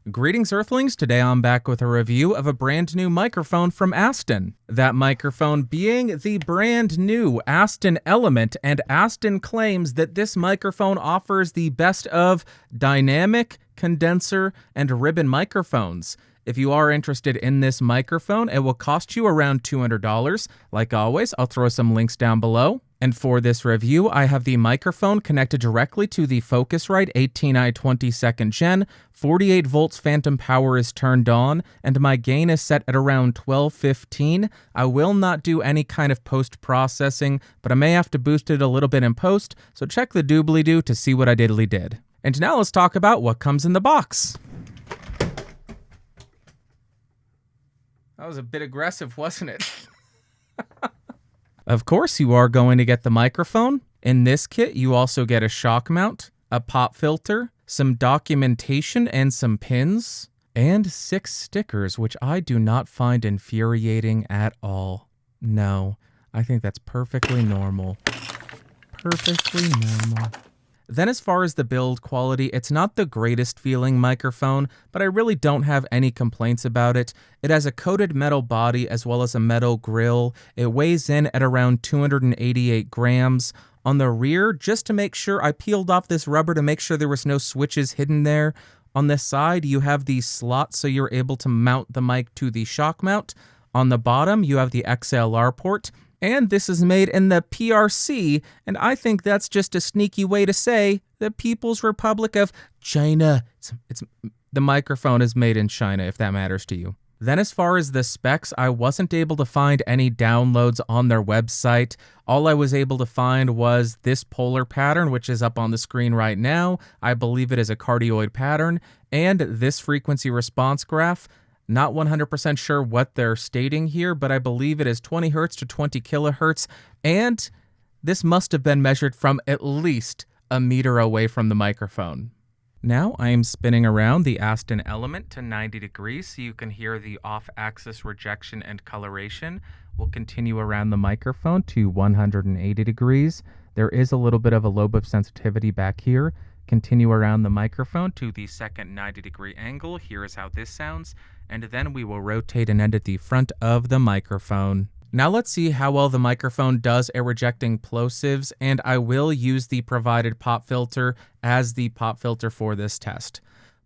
Greetings, Earthlings. Today I'm back with a review of a brand new microphone from Aston. That microphone being the brand new Aston Element, and Aston claims that this microphone offers the best of dynamic, condenser, and ribbon microphones. If you are interested in this microphone, it will cost you around $200. Like always, I'll throw some links down below. And for this review, I have the microphone connected directly to the Focusrite 18i 22nd Gen, 48 volts phantom power is turned on, and my gain is set at around 1215. I will not do any kind of post-processing, but I may have to boost it a little bit in post, so check the doobly-doo to see what I diddly did. And now let's talk about what comes in the box. That was a bit aggressive, wasn't it? Of course, you are going to get the microphone. In this kit, you also get a shock mount, a pop filter, some documentation and some pins, and 6 stickers, which I do not find infuriating at all. No, I think that's perfectly normal. Perfectly normal. Then as far as the build quality, it's not the greatest feeling microphone, but I really don't have any complaints about it. It has a coated metal body as well as a metal grill. It weighs in at around 288 grams. On the rear, just to make sure, I peeled off this rubber to make sure there was no switches hidden there. On the side, you have these slots so you're able to mount the mic to the shock mount. On the bottom, you have the XLR port. And this is made in the PRC, and I think that's just a sneaky way to say the People's Republic of China. The microphone is made in China, if that matters to you. Then as far as the specs, I wasn't able to find any downloads on their website. All I was able to find was this polar pattern, which is up on the screen right now. I believe it is a cardioid pattern, and this frequency response graph. Not 100% sure what they're stating here, but I believe it is 20 hertz to 20 kilohertz, and this must have been measured from at least a meter away from the microphone. Now I am spinning around the Aston Element to 90 degrees so you can hear the off-axis rejection and coloration. We'll continue around the microphone to 180 degrees. There is a little bit of a lobe of sensitivity back here. Continue around the microphone to the second 90-degree angle. Here is how this sounds. And then we will rotate and end at the front of the microphone. Now let's see how well the microphone does at rejecting plosives, and I will use the provided pop filter as the pop filter for this test.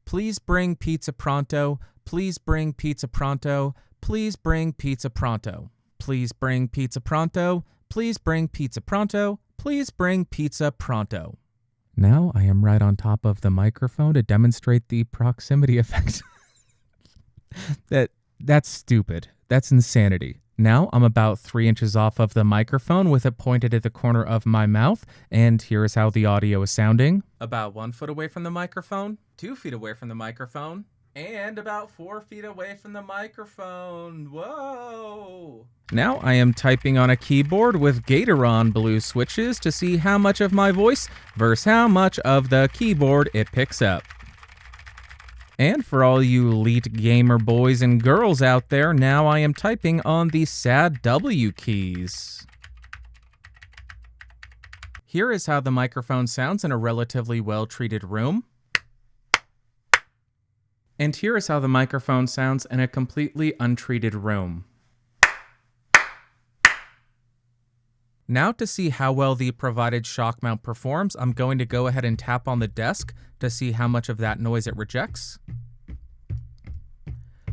Please bring pizza pronto. Please bring pizza pronto. Please bring pizza pronto. Please bring pizza pronto. Please bring pizza pronto. Please bring pizza pronto. Now I am right on top of the microphone to demonstrate the proximity effect. That's stupid. That's insanity. Now I'm about 3 inches off of the microphone with it pointed at the corner of my mouth, and here is how the audio is sounding. About 1 foot away from the microphone, 2 feet away from the microphone, and about 4 feet away from the microphone. Whoa! Now I am typing on a keyboard with Gateron blue switches to see how much of my voice versus how much of the keyboard it picks up. And for all you elite gamer boys and girls out there, now I am typing on the sad W keys. Here is how the microphone sounds in a relatively well-treated room. And here is how the microphone sounds in a completely untreated room. Now to see how well the provided shock mount performs, I'm going to go ahead and tap on the desk to see how much of that noise it rejects.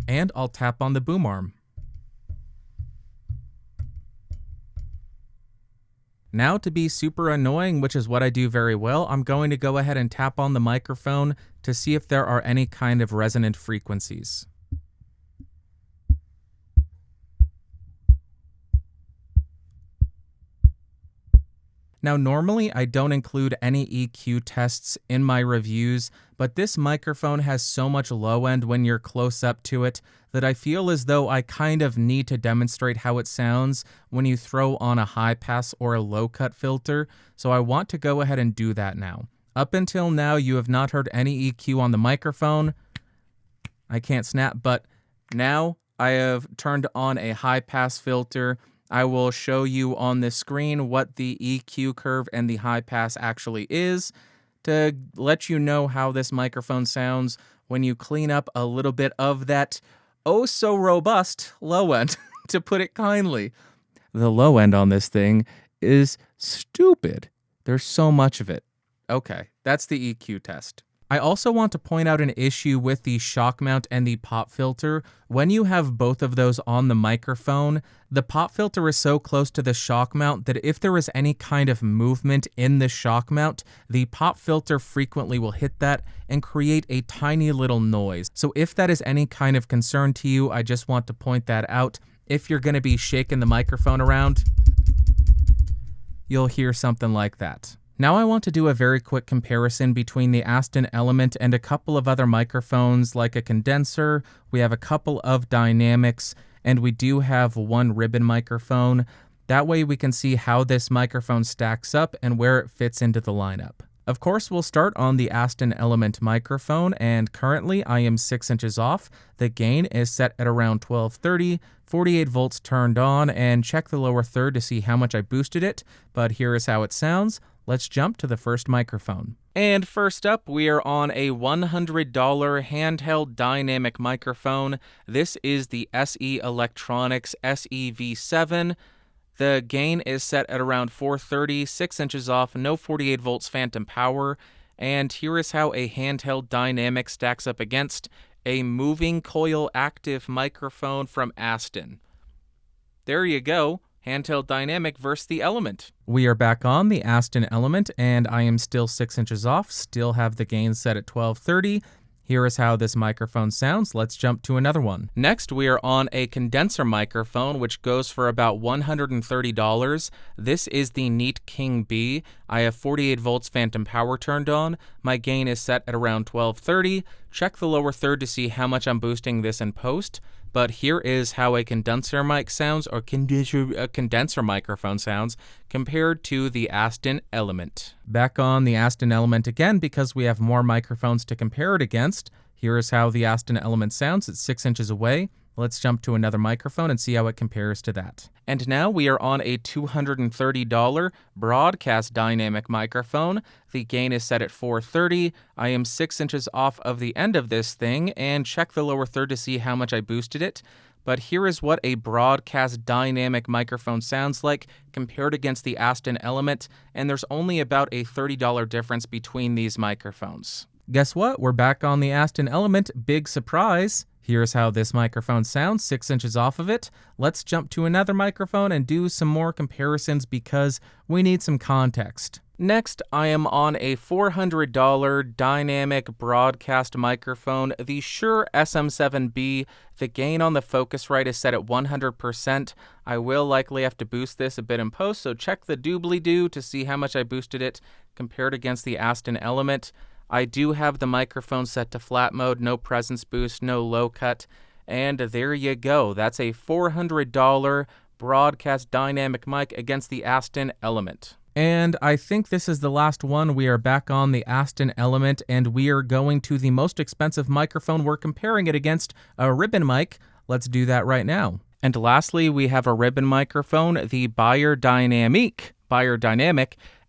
And I'll tap on the boom arm. Now to be super annoying, which is what I do very well, I'm going to go ahead and tap on the microphone to see if there are any kind of resonant frequencies. Now, normally I don't include any EQ tests in my reviews, but this microphone has so much low end when you're close up to it that I feel as though I kind of need to demonstrate how it sounds when you throw on a high pass or a low cut filter, so I want to go ahead and do that now. Up until now, you have not heard any EQ on the microphone. I can't snap, but now I have turned on a high pass filter. I will show you on the screen what the EQ curve and the high pass actually is. to let you know how this microphone sounds when you clean up a little bit of that oh so robust low end, to put it kindly. The low end on this thing is stupid. There's so much of it. Okay, that's the EQ test. I also want to point out an issue with the shock mount and the pop filter. When you have both of those on the microphone, the pop filter is so close to the shock mount that if there is any kind of movement in the shock mount, the pop filter frequently will hit that and create a tiny little noise. So if that is any kind of concern to you, I just want to point that out. If you're going to be shaking the microphone around, you'll hear something like that. Now I want to do a very quick comparison between the Aston Element and a couple of other microphones like a condenser. We have a couple of dynamics, and we do have one ribbon microphone. That way we can see how this microphone stacks up and where it fits into the lineup. Of course, we'll start on the Aston Element microphone, and currently I am 6 inches off. The gain is set at around 1230, 48 volts turned on, and check the lower third to see how much I boosted it, but here is how it sounds. Let's jump to the first microphone. And first up, we are on a $100 handheld dynamic microphone. This is the SE Electronics SEV7. The gain is set at around 430, 6 inches off, no 48 volts phantom power. And here is how a handheld dynamic stacks up against a moving coil active microphone from Aston. There you go. Handheld dynamic versus the Element. We are back on the Aston Element, and I am still 6 inches off, still have the gain set at 1230. Here is how this microphone sounds. Let's jump to another one. Next, we are on a condenser microphone, which goes for about $130. This is the Neat King B. I have 48 volts phantom power turned on. My gain is set at around 1230. Check the lower third to see how much I'm boosting this in post. But here is how a condenser mic sounds, or a condenser microphone sounds, compared to the Aston Element. Back on the Aston Element again, because we have more microphones to compare it against. Here is how the Aston Element sounds at 6 inches away. Let's jump to another microphone and see how it compares to that. And now we are on a $230 broadcast dynamic microphone. The gain is set at 430. I am 6 inches off of the end of this thing, and check the lower third to see how much I boosted it. But here is what a broadcast dynamic microphone sounds like compared against the Aston Element, and there's only about a $30 difference between these microphones. Guess what? We're back on the Aston Element. Big surprise. Here's how this microphone sounds, 6 inches off of it. Let's jump to another microphone and do some more comparisons because we need some context. Next, I am on a $400 dynamic broadcast microphone, the Shure SM7B. The gain on the Focusrite is set at 100%. I will likely have to boost this a bit in post, so check the doobly-doo to see how much I boosted it compared against the Aston Element. I do have the microphone set to flat mode, no presence boost, no low cut, and there you go. That's a $400 broadcast dynamic mic against the Aston Element. And I think this is the last one. We are back on the Aston Element, and we are going to the most expensive microphone. We're comparing it against a ribbon mic. Let's do that right now. And lastly, we have a ribbon microphone, the Beyerdynamic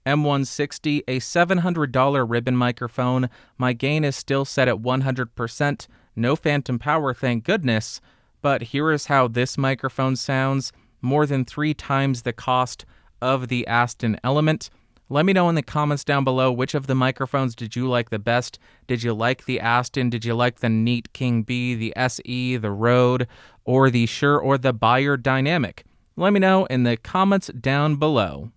M160, a $700 ribbon microphone. My gain is still set at 100%. No phantom power, thank goodness. But here is how this microphone sounds, more than 3 times the cost of the Aston Element. Let me know in the comments down below which of the microphones did you like the best. Did you like the Aston? Did you like the Neat King B, the SE, the Rode, or the Shure, or the Beyerdynamic? Let me know in the comments down below.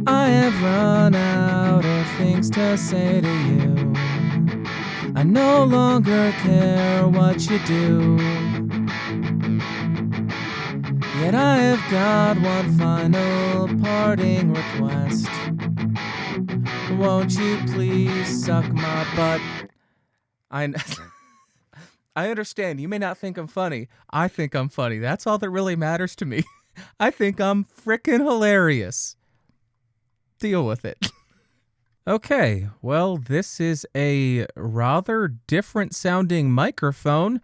I have run out things to say to you. I no longer care what you do. Yet I have got one final parting request. Won't you please suck my butt? I understand. You may not think I'm funny. I think I'm funny. That's all that really matters to me. I think I'm frickin' hilarious. Deal with it. Okay, well, this is a rather different sounding microphone.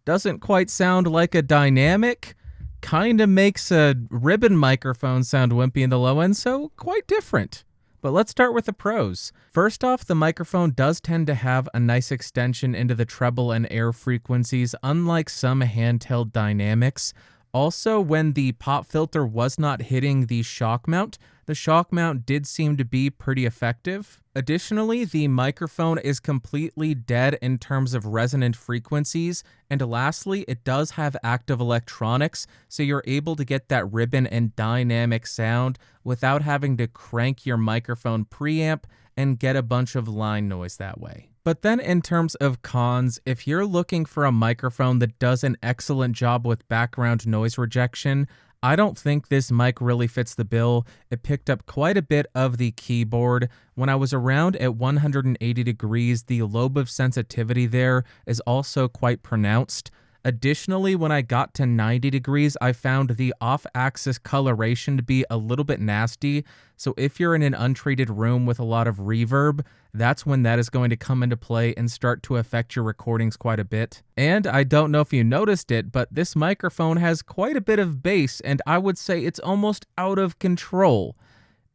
Doesn't quite sound like a dynamic. Kind of makes a ribbon microphone sound wimpy in the low end, so quite different. But let's start with the pros. First off, the microphone does tend to have a nice extension into the treble and air frequencies, unlike some handheld dynamics. Also, when the pop filter was not hitting the shock mount, the shock mount did seem to be pretty effective. Additionally, the microphone is completely dead in terms of resonant frequencies. And lastly, it does have active electronics, so you're able to get that ribbon and dynamic sound without having to crank your microphone preamp and get a bunch of line noise that way. But then in terms of cons, if you're looking for a microphone that does an excellent job with background noise rejection, I don't think this mic really fits the bill. It picked up quite a bit of the keyboard. When I was around at 180 degrees, the lobe of sensitivity there is also quite pronounced. Additionally, when I got to 90 degrees, I found the off-axis coloration to be a little bit nasty. So if you're in an untreated room with a lot of reverb, that's when that is going to come into play and start to affect your recordings quite a bit. And I don't know if you noticed it, but this microphone has quite a bit of bass, and I would say it's almost out of control.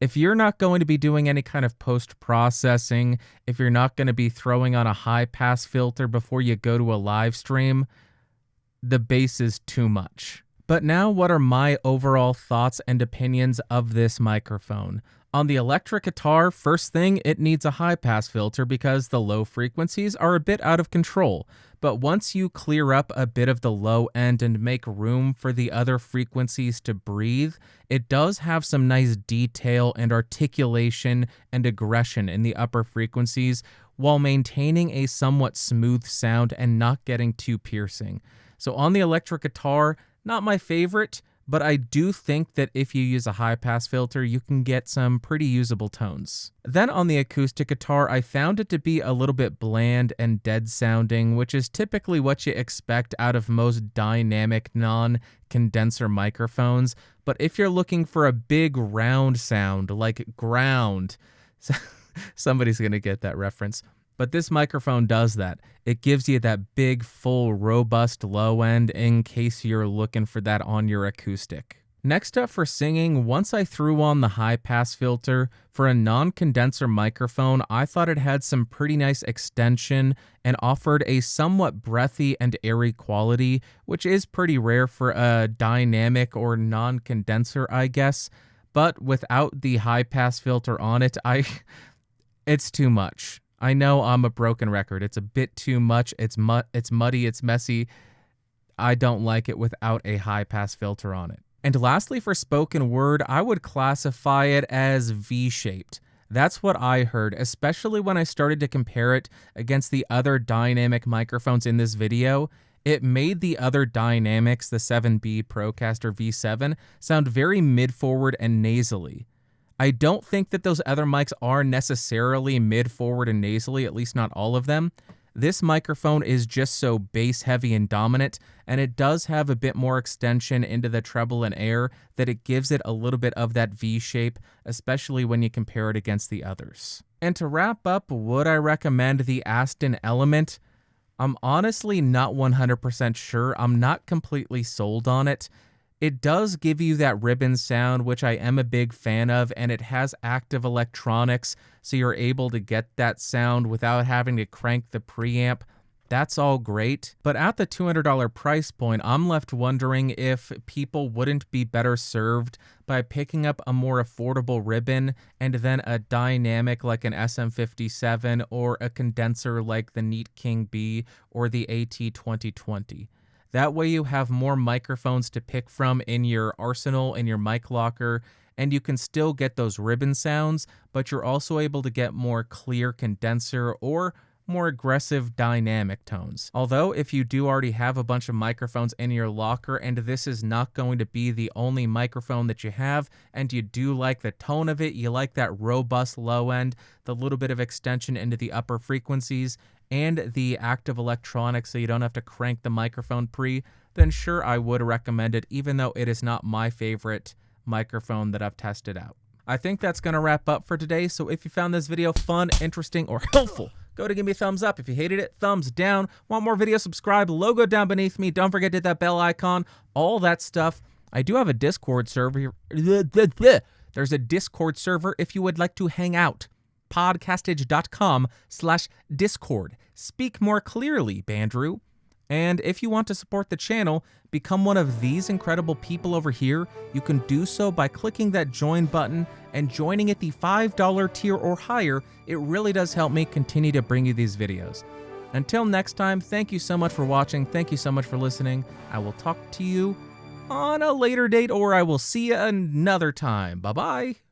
If you're not going to be doing any kind of post-processing, if you're not going to be throwing on a high-pass filter before you go to a live stream, the bass is too much. But now, what are my overall thoughts and opinions of this microphone? On the electric guitar, first thing, it needs a high-pass filter because the low frequencies are a bit out of control. But once you clear up a bit of the low end and make room for the other frequencies to breathe, it does have some nice detail and articulation and aggression in the upper frequencies while maintaining a somewhat smooth sound and not getting too piercing. So on the electric guitar, not my favorite, but I do think that if you use a high-pass filter, you can get some pretty usable tones. Then on the acoustic guitar, I found it to be a little bit bland and dead sounding, which is typically what you expect out of most dynamic non-condenser microphones. But if you're looking for a big round sound, like ground, somebody's going to get that reference. But this microphone does that. It gives you that big, full, robust low end in case you're looking for that on your acoustic. Next up for singing, once I threw on the high-pass filter, for a non-condenser microphone, I thought it had some pretty nice extension and offered a somewhat breathy and airy quality, which is pretty rare for a dynamic or non-condenser, I guess. But without the high-pass filter on it, it's too much. I know I'm a broken record. It's a bit too much. It's muddy. It's messy. I don't like it without a high-pass filter on it. And lastly, for spoken word, I would classify it as V-shaped. That's what I heard, especially when I started to compare it against the other dynamic microphones in this video. It made the other dynamics, the 7B Procaster V7, sound very mid-forward and nasally. I don't think that those other mics are necessarily mid-forward and nasally, at least not all of them. This microphone is just so bass heavy and dominant, and it does have a bit more extension into the treble and air that it gives it a little bit of that V shape, especially when you compare it against the others. And to wrap up, would I recommend the Aston Element? I'm honestly not 100% sure. I'm not completely sold on it. It does give you that ribbon sound, which I am a big fan of, and it has active electronics, so you're able to get that sound without having to crank the preamp. That's all great, but at the $200 price point, I'm left wondering if people wouldn't be better served by picking up a more affordable ribbon and then a dynamic like an SM57 or a condenser like the Neat King B or the AT2020. That way you have more microphones to pick from in your arsenal, in your mic locker, and you can still get those ribbon sounds, but you're also able to get more clear condenser or more aggressive dynamic tones. Although, if you do already have a bunch of microphones in your locker and this is not going to be the only microphone that you have, and you do like the tone of it, you like that robust low end, the little bit of extension into the upper frequencies, and the active electronics so you don't have to crank the microphone pre, then sure, I would recommend it, even though it is not my favorite microphone that I've tested out. I think that's going to wrap up for today, so if you found this video fun, interesting, or helpful, go to give me a thumbs up. If you hated it, thumbs down. Want more videos, subscribe, logo down beneath me. Don't forget to hit that bell icon, all that stuff. I do have a Discord server. There's a Discord server if you would like to hang out. Podcastage.com/Discord. Speak more clearly, Bandrew. And if you want to support the channel, become one of these incredible people over here, you can do so by clicking that join button and joining at the $5 tier or higher. It really does help me continue to bring you these videos. Until next time, thank you so much for watching. Thank you so much for listening. I will talk to you on a later date, or I will see you another time. Bye-bye.